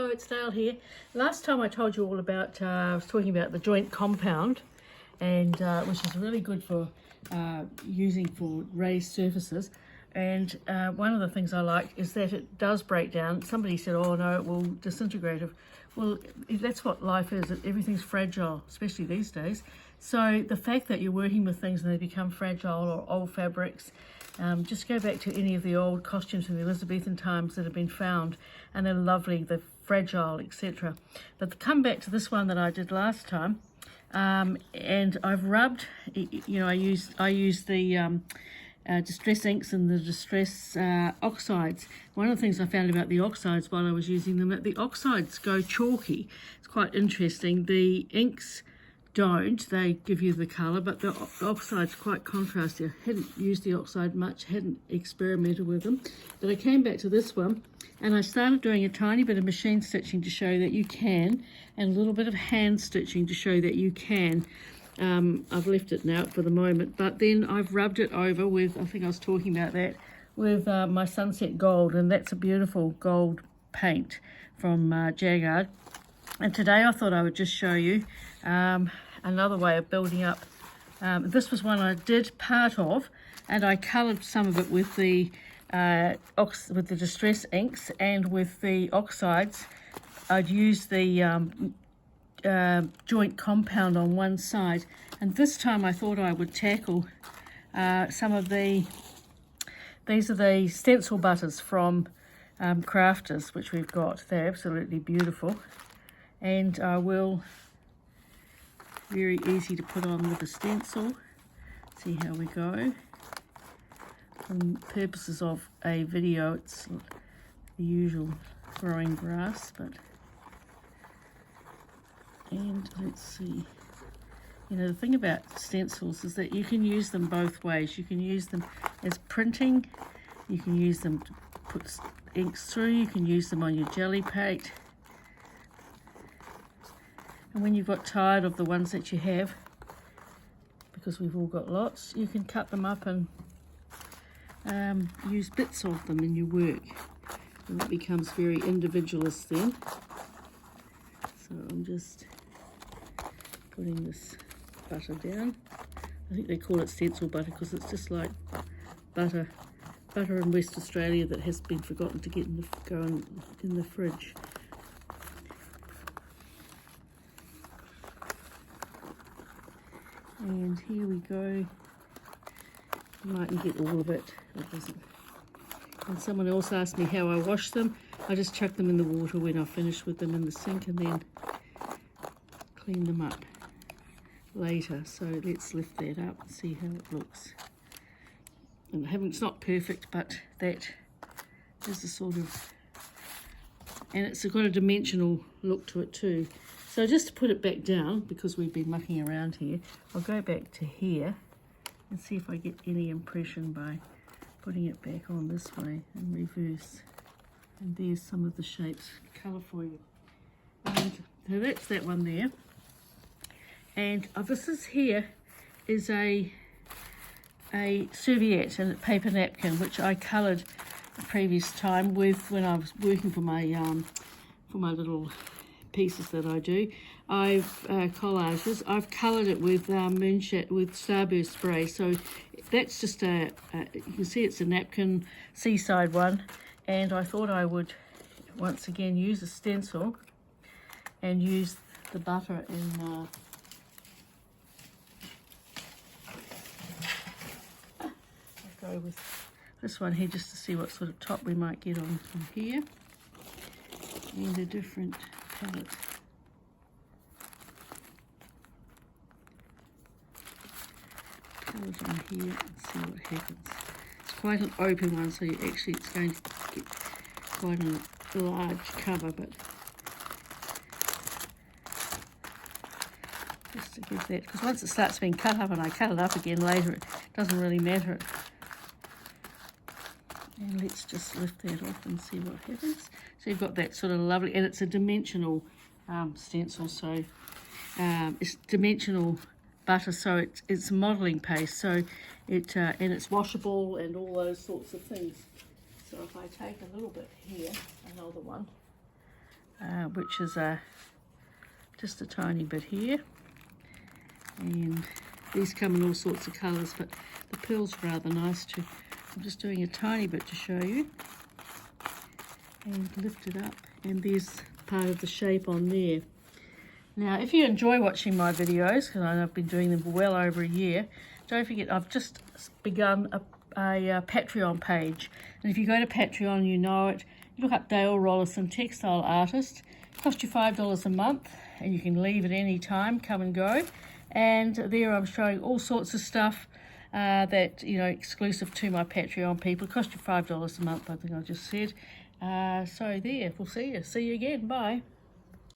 Hello, it's Dale here. Last time I told you all about, I was talking about the joint compound, and which is really good for using for raised surfaces. And one of the things I like is that it does break down. Somebody said, oh no, it will disintegrate. Well, that's what life is. Everything's fragile, especially these days. So the fact that you're working with things and they become fragile, or old fabrics, just go back to any of the old costumes from the Elizabethan times that have been found, and they're lovely, they're fragile, etc. But come back to this one that I did last time, and I've rubbed, you know, I used the distress inks and the distress oxides. One of the things I found about the oxides while I was using them, that the oxides go chalky. It's quite interesting. The inks don't, they give you the colour, but the oxide's quite contrasty. I hadn't used the oxide much, hadn't experimented with them, but I came back to this one and I started doing a tiny bit of machine stitching to show that you can, and a little bit of hand stitching to show that you can. I've left it now for the moment, but then I've rubbed it over with, I think I was talking about that, with my Sunset Gold, and that's a beautiful gold paint from Jaggard. And today I thought I would just show you another way of building up. This was one I did part of, and I coloured some of it with the distress inks, and with the oxides I'd use the joint compound on one side. And this time I thought I would tackle some of these are the stencil butters from Crafters, which we've got. They're absolutely beautiful, and I will, very easy to put on with a stencil. See how we go. For purposes of a video, it's the usual growing grass, but, and let's see, you know, the thing about stencils is that you can use them both ways. You can use them as printing, you can use them to put inks through, you can use them on your jelly paint. And when you've got tired of the ones that you have, because we've all got lots, you can cut them up and use bits of them in your work. And it becomes very individualist then. So I'm just putting this butter down. I think they call it stencil butter because it's just like butter in West Australia that has been forgotten to get go in the fridge. And here we go. You mightn't get all of it. It doesn't. And someone else asked me how I wash them. I just chuck them in the water when I finish with them in the sink, and then clean them up later. So let's lift that up and see how it looks. And it's not perfect, but that is a sort of, and it's got a dimensional look to it too. So just to put it back down, because we've been mucking around here, I'll go back to here and see if I get any impression by putting it back on this way and reverse. And there's some of the shapes, colour for you. And so that's that one there. And this is a serviette and a paper napkin, which I coloured the previous time with when I was working for my little pieces that I do. Collages. I've coloured it with with Starburst spray. So that's just you can see it's a napkin seaside one, and I thought I would once again use a stencil and use the butter in I'll go with this one here just to see what sort of top we might get on from here, and a different palette. Palette on here and see what happens. It's quite an open one, so it's going to get quite a large cover, but just to give that, because once it starts being cut up and I cut it up again later, it doesn't really matter. And let's just lift that off and see what happens. So you've got that sort of lovely, and it's a dimensional stencil, so it's dimensional butter, so it's modelling paste, so and it's washable and all those sorts of things. So if I take a little bit here, another one, which is just a tiny bit here. And these come in all sorts of colours, but the pearl's rather nice too. I'm just doing a tiny bit to show you. And lift it up, and there's part of the shape on there. Now, if you enjoy watching my videos, because I've been doing them for well over a year, don't forget I've just begun a Patreon page. And if you go to Patreon, you know it. You look up Dale Rollison, textile artist. It costs you $5 a month, and you can leave at any time, come and go. And there I'm showing all sorts of stuff that, you know, exclusive to my Patreon people. It costs you $5 a month, I think I just said. So there, we'll see you. See you again. Bye.